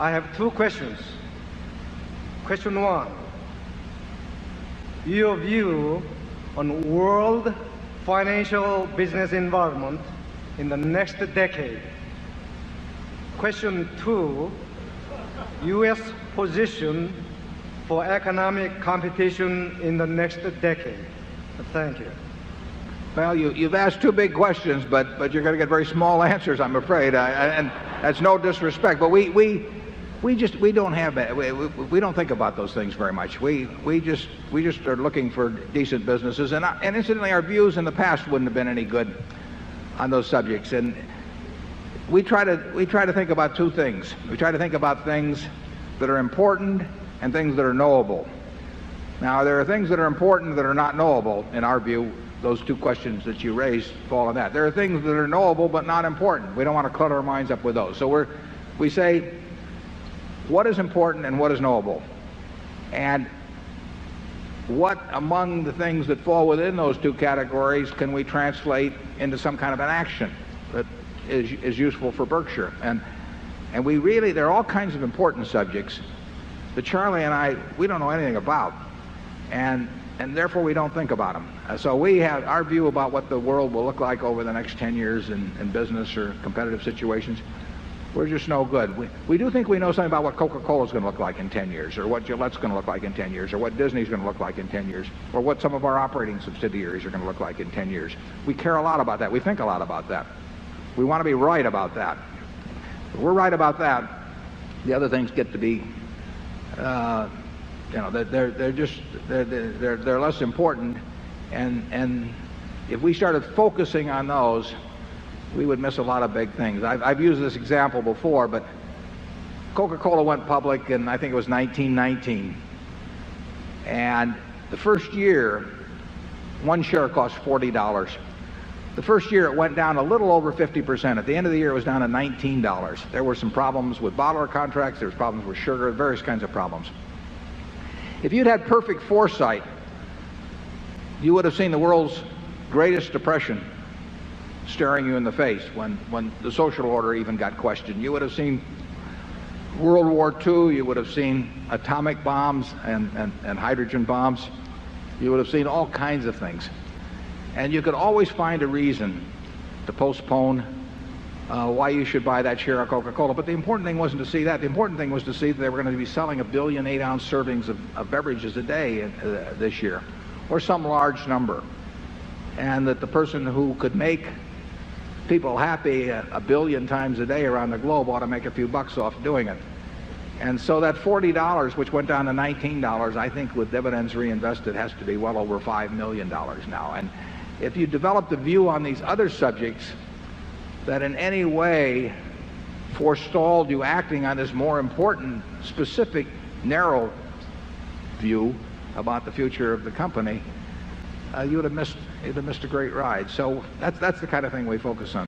I have two questions. Question one, your view on world financial business environment in the next decade. Question two, U.S. position for economic competition in the next decade. Thank you. Well, you've asked two big questions, but you're going to get very small answers, I'm afraid. And that's no disrespect, but we don't think about those things very much. We just are looking for decent businesses, and incidentally, our views in the past wouldn't have been any good on those subjects. And we try to think about two things. We try to think about things that are important and things that are knowable. Now, there are things that are important that are not knowable. In our view, those two questions that you raised fall in that. There are things that are knowable but not important. We don't want to clutter our minds up with those. So we say, what is important and what is knowable? And what among the things that fall within those two categories can we translate into some kind of an action that is useful for Berkshire? And we really, there are all kinds of important subjects that Charlie and I, we don't know anything about. And therefore we don't think about them. So we have our view about what the world will look like over the next 10 years in business or competitive situations. We're just no good. We do think we know something about what Coca-Cola is going to look like in 10 years, or what Gillette's going to look like in 10 years, or what Disney's going to look like in 10 years, or what some of our operating subsidiaries are going to look like in 10 years. We care a lot about that. We think a lot about that. We want to be right about that. If we're right about that, the other things get to be, they're less important, and if we started focusing on those, we would miss a lot of big things. I've used this example before, but Coca-Cola went public in, I think it was 1919, and the first year, one share cost $40. The first year it went down a little over 50%. At the end of the year it was down to $19. There were some problems with bottler contracts, there was problems with sugar, various kinds of problems. If you'd had perfect foresight, you would have seen the world's greatest depression staring you in the face when the social order even got questioned. You would have seen World War II, you would have seen atomic bombs and hydrogen bombs. You would have seen all kinds of things. And you could always find a reason to postpone why you should buy that share of Coca-Cola. But the important thing wasn't to see that. The important thing was to see that they were going to be selling 1 billion 8-ounce servings of beverages a day this year, or some large number. And that the person who could make people happy 1 billion times a day around the globe ought to make a few bucks off doing it. And so that $40, which went down to $19, I think with dividends reinvested has to be well over $5 million now. And if you developed a view on these other subjects that in any way forestalled you acting on this more important, specific, narrow view about the future of the company, you'd have missed a great ride. So that's the kind of thing we focus on.